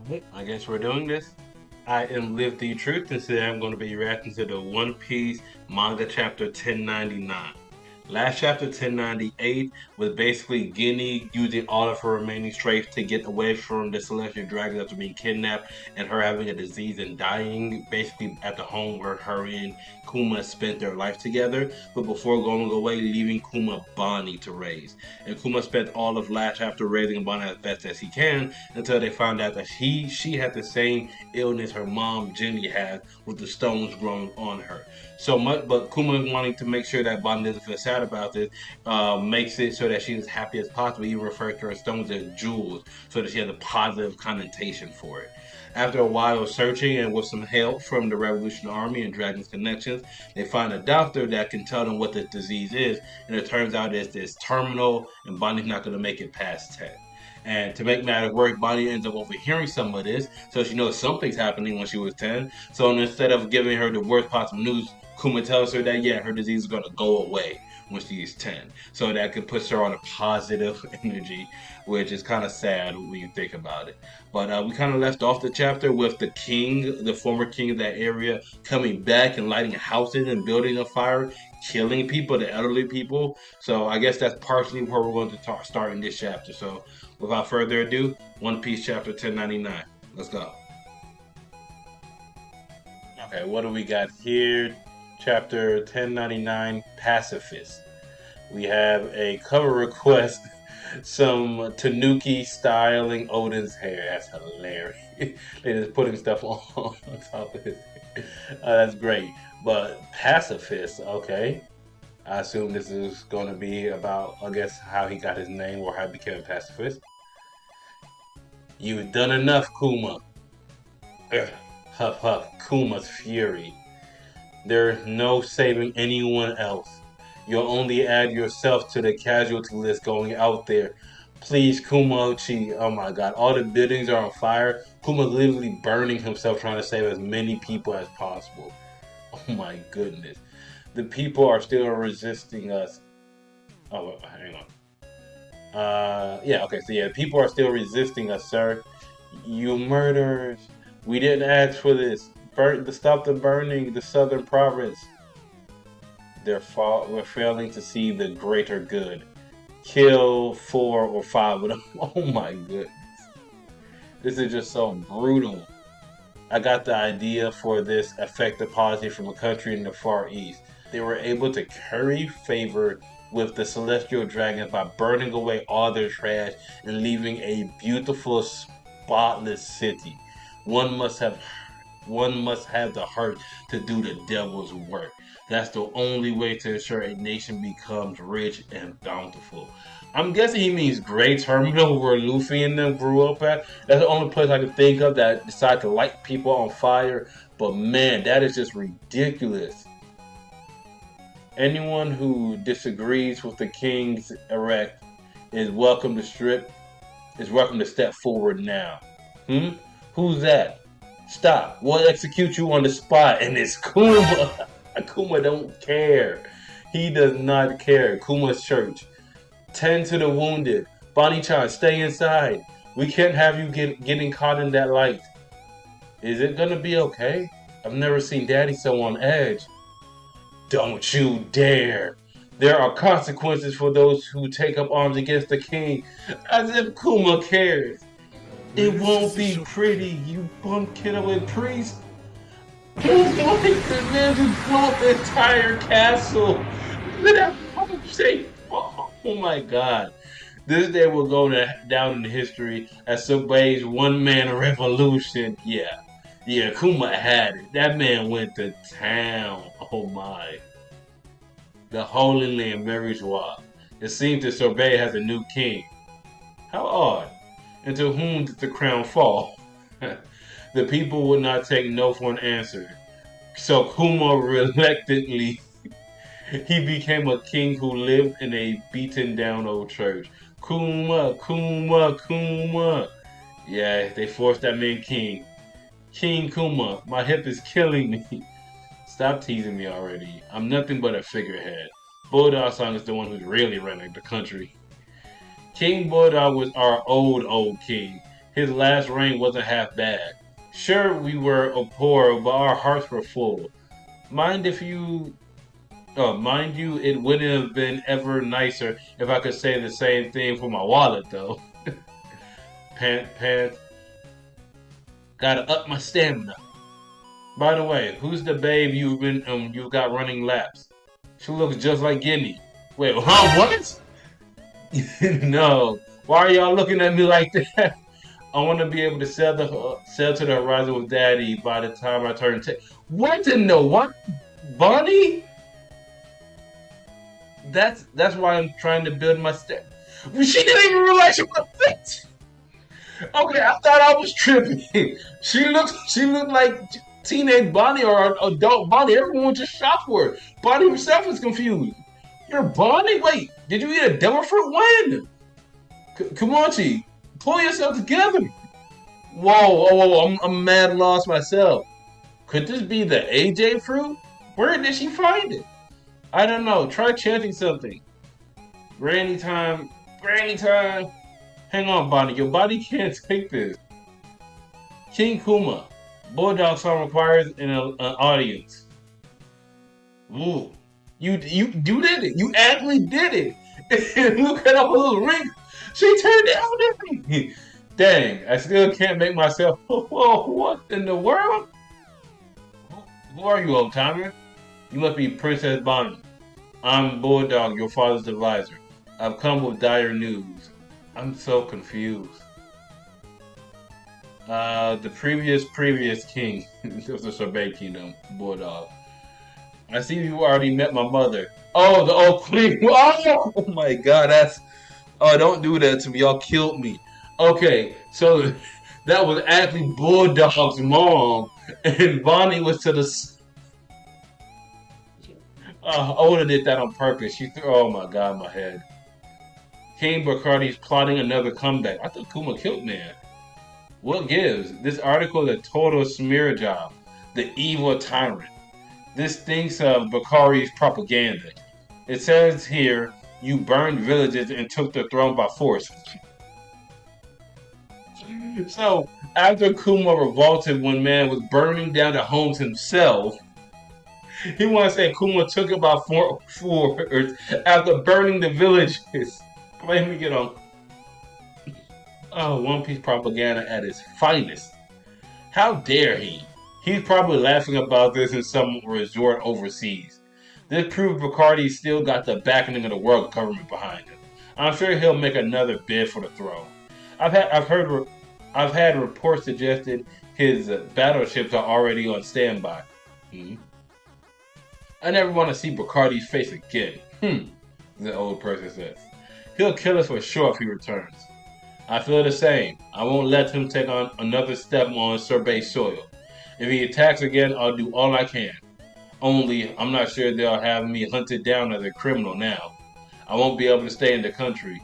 Alright, I guess we're doing this. I am Live the Truth, and today I'm going to be reacting to the One Piece manga chapter 1099. Last chapter 1098 was basically Guinea using all of her remaining strength to get away from the celestial dragon after being kidnapped and her having a disease and dying, basically at the home where her and Kuma spent their life together, but before going away, leaving Kuma Bonney to raise. And Kuma spent all of last chapter raising Bonney as best as he can until they found out that she had the same illness her mom Jenny had with the stones growing on her. So much, but Kuma wanting to make sure that Bonney doesn't feel sad about this, makes it so that she's as happy as possible. He refers to her stones as jewels, so that she has a positive connotation for it. After a while of searching and with some help from the Revolution Army and Dragon's connections, they find a doctor that can tell them what the disease is, and it turns out it's terminal, and Bonnie's not going to make it past 10. And to make matters worse, Bonnie ends up overhearing some of this, so she knows something's happening when she was 10. So instead of giving her the worst possible news, Kuma tells her that, yeah, her disease is going to go away when she's 10. So that could put her on a positive energy, which is kind of sad when you think about it. But we kind of left off the chapter with the king, the former king of that area, coming back and lighting houses and building a fire, killing people, the elderly people. So I guess that's partially where we're going to start in this chapter. So without further ado, One Piece chapter 1099. Let's go. Okay, what do we got here? Chapter 1099, Pacifist. We have a cover request, some Tanuki styling Odin's hair. That's hilarious. They just putting stuff on top of it. That's great. But Pacifist, okay. I assume this is going to be about, I guess, how he got his name or how he became a pacifist. You've done enough, Kuma. Ugh. Huff huff, Kuma's fury. There's no saving anyone else. You'll only add yourself to the casualty list going out there. Please, Kumochi. Oh my god, all the buildings are on fire. Kuma's literally burning himself trying to save as many people as possible. Oh my goodness. The people are still resisting us. Oh, hang on. Yeah, okay, so yeah, people are still resisting us, sir. You murderers. We didn't ask for this. Stop the burning the southern province. We're failing to see the greater good. Kill 4 or 5 of them. Oh my goodness. This is just so brutal. I got the idea for this effective policy from a country in the Far East. They were able to curry favor with the celestial dragons by burning away all their trash and leaving a beautiful, spotless city. One must have one must have the heart to do the devil's work. That's the only way to ensure a nation becomes rich and bountiful. I'm guessing he means Great Terminal, where Luffy and them grew up at. That's the only place I can think of that decided to light people on fire. But man, that is just ridiculous. Anyone who disagrees with the king's erect is welcome to step forward now. Who's that? Stop. We'll execute you on the spot. And it's Kuma. Kuma don't care. He does not care. Kuma's church. Tend to the wounded. Bonnie-chan, stay inside. We can't have you getting caught in that light. Is it gonna be okay? I've never seen Daddy so on edge. Don't you dare. There are consequences for those who take up arms against the king. As if Kuma cares. It won't be pretty, you bum kiddo priest. Oh my goodness, you brought the entire castle. Look at that pump shape. Oh my god. This day will go down in history as Subway's one-man revolution. Yeah, Kuma had it. That man went to town. Oh my. The Holy Land marries Wa. It seems that Sorbet has a new king. How odd. And to whom did the crown fall? The people would not take no for an answer. So Kuma reluctantly, he became a king who lived in a beaten down old church. Kuma, Kuma, Kuma. Yeah, they forced that man king. King Kuma, my hip is killing me. Stop teasing me already. I'm nothing but a figurehead. Bulldog-san is the one who's really running the country. King Bulldog was our old king. His last reign wasn't half bad. Sure, we were poor, but our hearts were full. Mind if you mind you, it wouldn't have been ever nicer if I could say the same thing for my wallet, though. Pant, gotta up my stamina. By the way, who's the babe you've got running laps? She looks just like Gimme. Wait, huh? What? No. Why are y'all looking at me like that? I want to be able to sail to the horizon with Daddy by the time I turn 10. What in the what? Bonney? That's why I'm trying to build my step. She didn't even realize she was fit. Okay, I thought I was tripping. She looked like teenage Bonnie or adult Bonnie. Everyone just shocked for her. Bonnie herself is confused. You're Bonnie? Wait, did you eat a devil fruit? When? Kumachi, pull yourself together. Whoa, I'm mad lost myself. Could this be the AJ fruit? Where did she find it? I don't know. Try chanting something. Granny time. Granny time. Hang on, Bonnie. Your body can't take this. King Kuma. Bulldog song requires an audience. Ooh. You did it. You actually did it. Look at her little ring. She turned down everything. Dang, I still can't make myself. Whoa, what in the world? Who are you, old timer? You must be Princess Bonnie. I'm Bulldog, your father's advisor. I've come with dire news. I'm so confused. The previous king of the Sorbet Kingdom, Bulldog. I see you already met my mother. Oh, the old queen. Oh my God, that's. Oh, don't do that to me. Y'all killed me. Okay, so that was actually Bulldog's mom, and Bonnie was to the. I would have did that on purpose. She threw. Oh my God, my head. King Bacardi's plotting another comeback. I thought Kuma killed man. What gives? This article is a total smear job. The evil tyrant. This thinks of Bakari's propaganda. It says here, you burned villages and took the throne by force. So, after Kuma revolted when man was burning down the homes himself, he wants to say Kuma took it by force after burning the villages. Let me get on. Oh, One Piece propaganda at its finest. How dare he? He's probably laughing about this in some resort overseas. This proves Bacardi still got the backing of the world government behind him. I'm sure he'll make another bid for the throne. I've had reports suggested his battleships are already on standby. I never want to see Bacardi's face again. The old person says. He'll kill us for sure if he returns. I feel the same. I won't let him take on another step on Sorbet soil. If he attacks again, I'll do all I can. Only, I'm not sure they'll have me hunted down as a criminal now. I won't be able to stay in the country.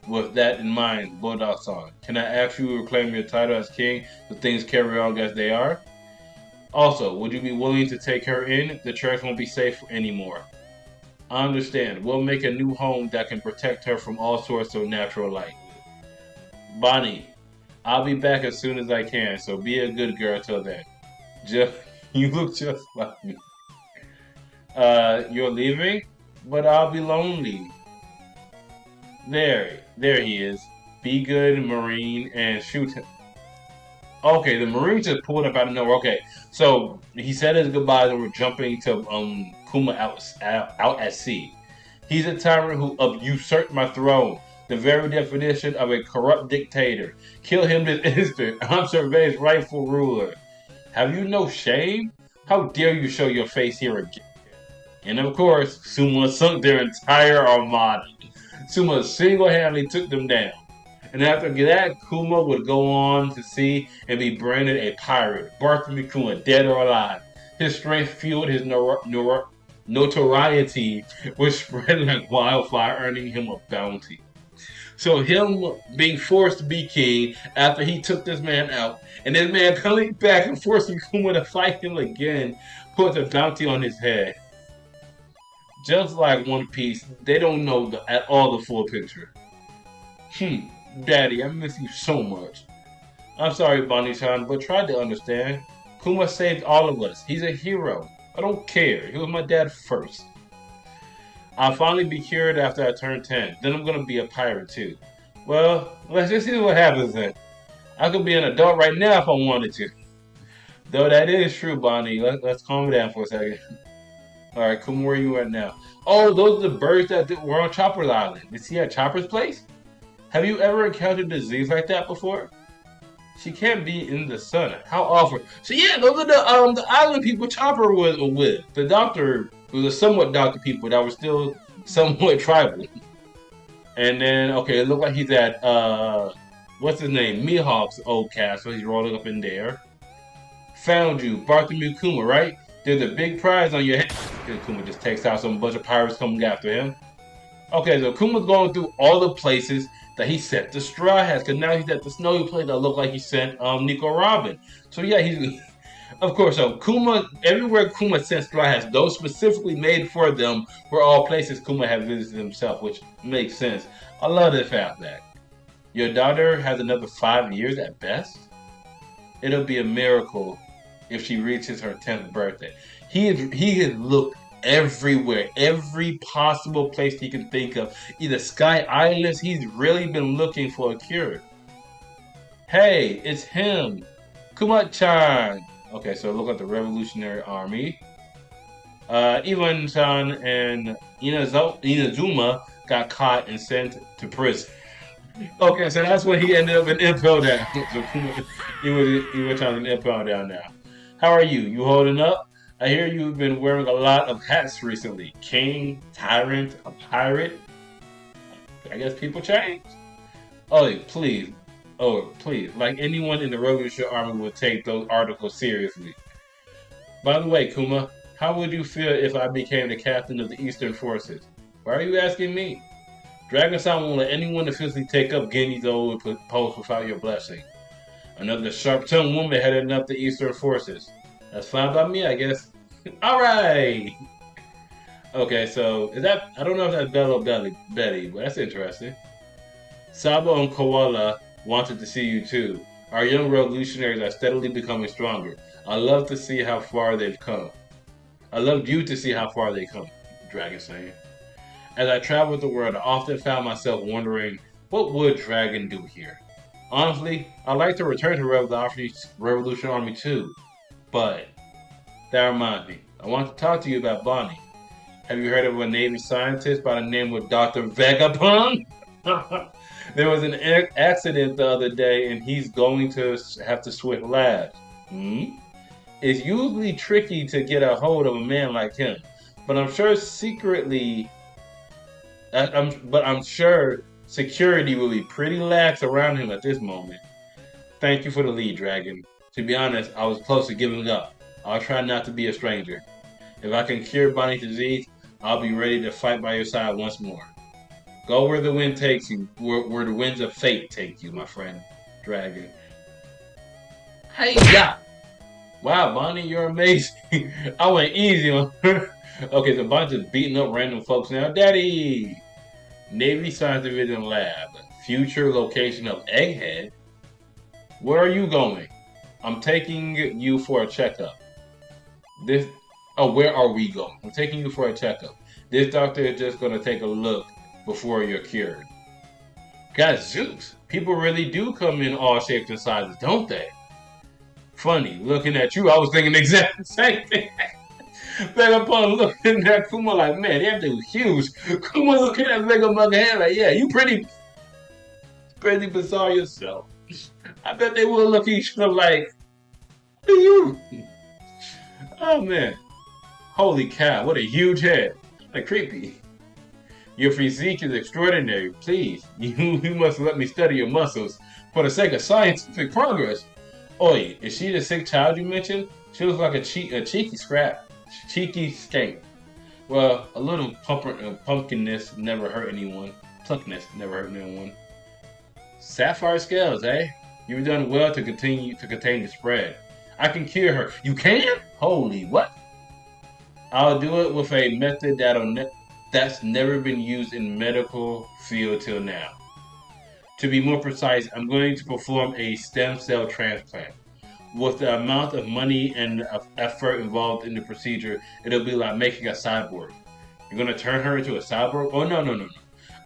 With that in mind, Bulldog-san, can I ask you to reclaim your title as king if things carry on as they are? Also, would you be willing to take her in? The church won't be safe anymore. I understand. We'll make a new home that can protect her from all sorts of natural light. Bonnie, I'll be back as soon as I can, so be a good girl till then. You look just like me. You're leaving? But I'll be lonely. There he is. Be good, Marine, and shoot him. Okay, the Marine just pulled up out of nowhere. Okay, so he said his goodbyes and we're jumping to Kuma out at sea. He's a tyrant who usurped my throne. The very definition of a corrupt dictator. Kill him this instant. I'm Sorbet's rightful ruler. Have you no shame? How dare you show your face here again? And of course, Suma sunk their entire armada. Suma single-handedly took them down. And after that, Kuma would go on to sea and be branded a pirate, Bartholomew Kuma, dead or alive. His strength fueled his notoriety, which spread like wildfire, earning him a bounty. So him being forced to be king after he took this man out, and this man coming back and forcing Kuma to fight him again, puts a bounty on his head. Just like One Piece, they don't know at all the full picture. Daddy, I miss you so much. I'm sorry, Bonney-chan, but try to understand. Kuma saved all of us. He's a hero. I don't care. He was my dad first. I'll finally be cured after I turn 10. Then I'm gonna be a pirate too. Well, let's just see what happens then. I could be an adult right now if I wanted to. Though that is true, Bonnie. Let's calm down for a second. Alright, Kuma, where you at now? Oh, those are the birds that were on Chopper's Island. Is he at Chopper's place? Have you ever encountered a disease like that before? She can't be in the sun. How awful. So yeah, those are the island people Chopper was with. The doctor was a somewhat doctor people that were still somewhat tribal. And then okay, it looked like he's at what's his name? Mihawk's old castle. He's rolling up in there. Found you, Bartholomew Kuma, right? There's a big prize on your head. And Kuma just takes out some bunch of pirates coming after him. Okay, so Kuma's going through all the places that he sent the Straw Hats, because now he's at the snowy place that looked like he sent Nico Robin. So yeah, he's of course. So Kuma, everywhere Kuma sent Straw Hats, those specifically made for them were all places Kuma had visited himself, which makes sense. I love this fact that your daughter has another 5 years at best. It'll be a miracle if she reaches her 10th birthday. He has looked everywhere, every possible place he can think of. Either Sky Islands, he's really been looking for a cure. Hey, it's him, Kuma-chan. Okay, so look at the Revolutionary Army. Ivan-chan and Inazuma got caught and sent to prison. Okay, so that's when he ended up in Impel Down. So Kuma, he was trying to Impel Down now. How are you? You holding up? I hear you've been wearing a lot of hats recently. King, tyrant, a pirate. I guess people change. Oh, please. Oh, please. Like anyone in the Revolutionary Army would take those articles seriously. By the way, Kuma, how would you feel if I became the captain of the Eastern Forces? Why are you asking me? Dragon-san won't let anyone officially take up Genji's old post without your blessing. Another sharp-tongued woman heading up the Eastern Forces. That's fine by me, I guess. Alright! Okay, so, is that... I don't know if that's Belle or Betty, but that's interesting. Sabo and Koala wanted to see you too. Our young revolutionaries are steadily becoming stronger. I love to see how far they've come. I loved you to see how far they've come, Dragon saying. As I traveled the world, I often found myself wondering, what would Dragon do here? Honestly, I'd like to return to Revolution Army too. But, that reminds me, I want to talk to you about Bonney. Have you heard of a Navy scientist by the name of Dr. Vegapunk? There was an accident the other day and he's going to have to switch labs. It's usually tricky to get a hold of a man like him, but I'm sure I'm sure security will be pretty lax around him at this moment. Thank you for the lead, Dragon. To be honest, I was close to giving up. I'll try not to be a stranger. If I can cure Bonney's disease, I'll be ready to fight by your side once more. Go where the wind takes you, where the winds of fate take you, my friend, Dragon. Hey, yeah! Wow, Bonney, you're amazing. I went easy on her. Okay, so Bonney's just beating up random folks now. Daddy! Navy Science Division Lab. Future location of Egghead? Where are you going? I'm taking you for a checkup. Where are we going? I'm taking you for a checkup. This doctor is just going to take a look before you're cured. Gadzooks! People really do come in all shapes and sizes, don't they? Funny, looking at you, I was thinking the exact same thing. Vegapunk looking at Kuma like, man, that dude huge. Kuma looking at Vegapunk head like, yeah, you pretty bizarre yourself. I bet they will look at each other like, what are you? Oh man. Holy cow, what a huge head. Like creepy. Your physique is extraordinary. Please, you must let me study your muscles for the sake of scientific progress. Oi, is she the sick child you mentioned? She looks like a cheeky scrap. Cheeky skank. Well, a little pumpkinness never hurt anyone. Plunkness never hurt anyone. Sapphire scales, eh? You've done well to contain the spread. I can cure her. You can? Holy what? I'll do it with a method that's never been used in medical field till now. To be more precise, I'm going to perform a stem cell transplant. With the amount of money and of effort involved in the procedure, it'll be like making a cyborg. You're gonna turn her into a cyborg? Oh no, no, no, no.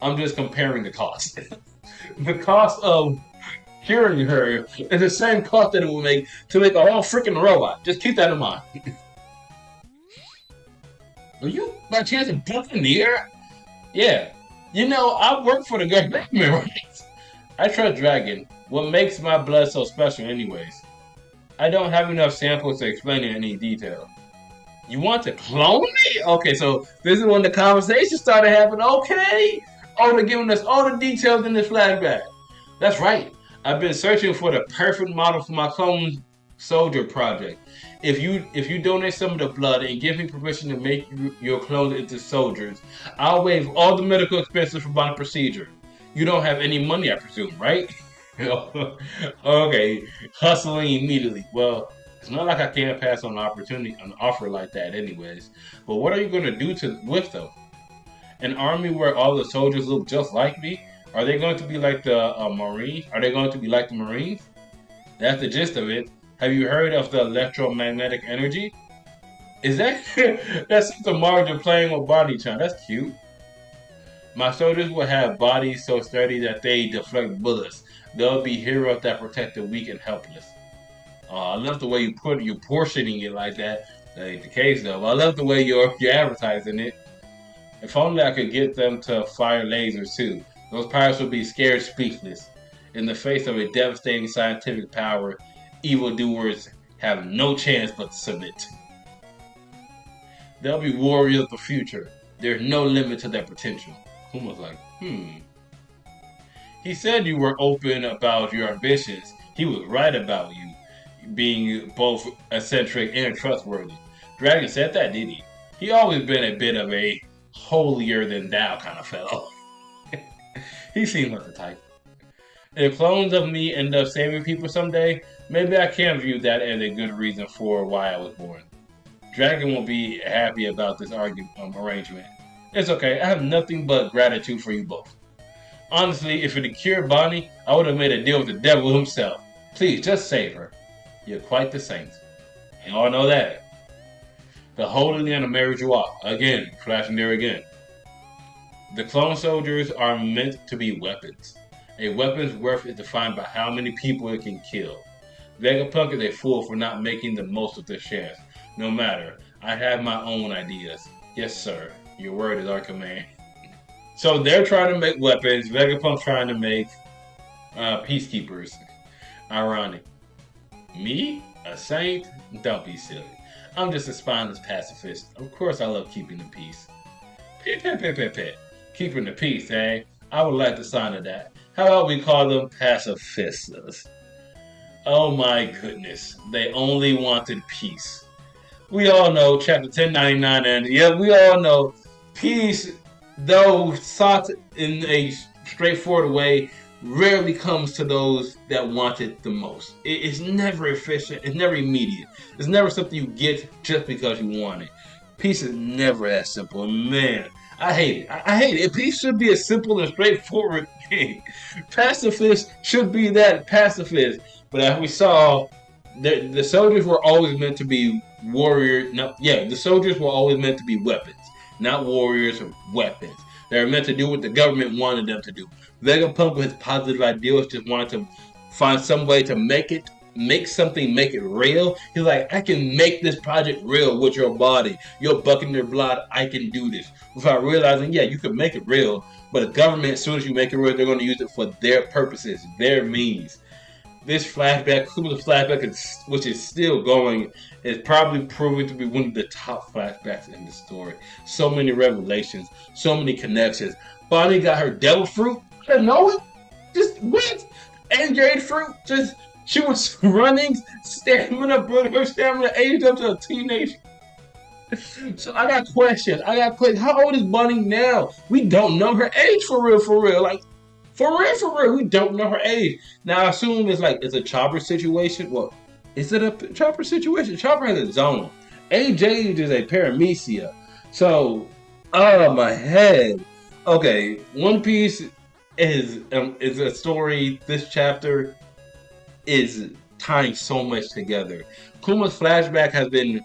I'm just comparing the cost. The cost of curing her is the same cost that it will make to make a whole freaking robot. Just keep that in mind. Are you by chance a buccaneer? Yeah. You know, I work for the government, right? I trust Dragon. What makes my blood so special, anyways? I don't have enough samples to explain in any detail. You want to clone me? Okay, so this is when the conversation started happening. Okay. Oh, they're giving us all the details in this flashback. That's right. I've been searching for the perfect model for my clone soldier project. If you donate some of the blood and give me permission to make your clones into soldiers, I'll waive all the medical expenses for my procedure. You don't have any money, I presume, right? Okay, hustling immediately. Well, it's not like I can't pass on an offer like that, anyways. But what are you going to do with them? An army where all the soldiers look just like me? Are they going to be like the Marines? Are they going to be like the Marines? That's the gist of it. Have you heard of the electromagnetic energy? Is that that's the Margin playing with Bonney-chan? That's cute. My soldiers will have bodies so sturdy that they deflect bullets. They'll be heroes that protect the weak and helpless. I love the way you're portioning it like that. That ain't the case though. But I love the way you're advertising it. If only I could get them to fire lasers too. Those pirates would be scared speechless. In the face of a devastating scientific power, evildoers have no chance but to submit. They'll be warriors of the future. There's no limit to their potential. Kuma's like, He said you were open about your ambitions. He was right about you being both eccentric and trustworthy. Dragon said that, did he? He always been a bit of a holier than thou kind of fellow. He seems like the type. If clones of me end up saving people someday, maybe I can view that as a good reason for why I was born. Dragon won't be happy about this arrangement. It's okay, I have nothing but gratitude for you both. Honestly, if it had cured Bonney, I would have made a deal with the devil himself. Please, just save her. You're quite the saint. You all know that. The Holy Land will marry you off. Again, flashing there again. The clone soldiers are meant to be weapons. A weapon's worth is defined by how many people it can kill. Vegapunk is a fool for not making the most of this chance. No matter, I have my own ideas. Yes, sir. Your word is our command. So they're trying to make weapons. Vegapunk's trying to make peacekeepers. Ironic. Me? A saint? Don't be silly. I'm just a spineless pacifist. Of course I love keeping the peace. Pet. Keeping the peace, eh? I would like the sign of that. How about we call them pacifists? Oh my goodness. They only wanted peace. We all know chapter 1099 and yeah, we all know peace, though sought in a straightforward way, rarely comes to those that want it the most. It's never efficient. It's never immediate. It's never something you get just because you want it. Peace is never that simple. Man, I hate it. I hate it. Peace should be a simple and straightforward thing. Pacifist should be that pacifist. But as we saw, the soldiers were always meant to be warriors. No, yeah, the soldiers were always meant to be weapons, not warriors or weapons. They were meant to do what the government wanted them to do. Vegapunk with his positive ideals just wanted to find some way to make it real. He's like, I can make this project real with your body. You're bucking your blood. I can do this. Without realizing, yeah, you can make it real, but the government, as soon as you make it real, they're going to use it for their purposes, their means. This flashback, Kuma's flashback, which is still going, is probably proving to be one of the top flashbacks in the story. So many revelations, so many connections. Bonney got her devil fruit. I didn't know it. Just what? And jade fruit. Just she was running, stamina, but her stamina aged up to a teenager. So I got questions. How old is Bonney now? We don't know her age for real. Like, for real, we don't know her age. Now, I assume it's a Chopper situation. Well, is it a Chopper situation? Chopper has a zone. AJ is a paramecia. So, oh, my head. Okay, One Piece is a story. This chapter is tying so much together. Kuma's flashback has been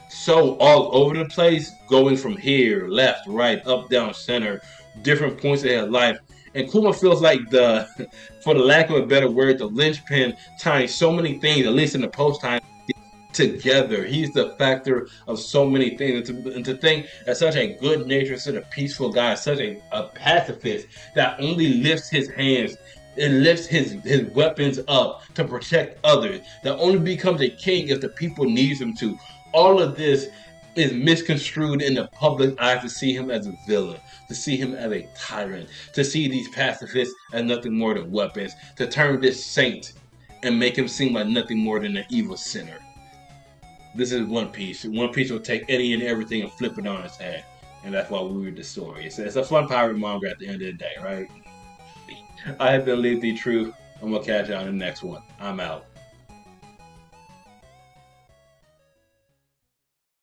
so all over the place, going from here, left, right, up, down, center, different points in his life. And Kuma feels like the, for the lack of a better word, the linchpin tying so many things, at least in the post time, together. He's the factor of so many things. And to think that such a good natured, such a peaceful guy, such a pacifist that only lifts his hands and lifts his weapons up to protect others, that only becomes a king if the people needs him to. All of this is misconstrued in the public eye to see him as a villain, to see him as a tyrant, to see these pacifists as nothing more than weapons, to turn this saint and make him seem like nothing more than an evil sinner. This is One Piece. One Piece will take any and everything and flip it on its head. And that's why we read the story. It's a fun pirate manga at the end of the day, right? I have been Lead the Truth. I'm going to catch you on the next one. I'm out.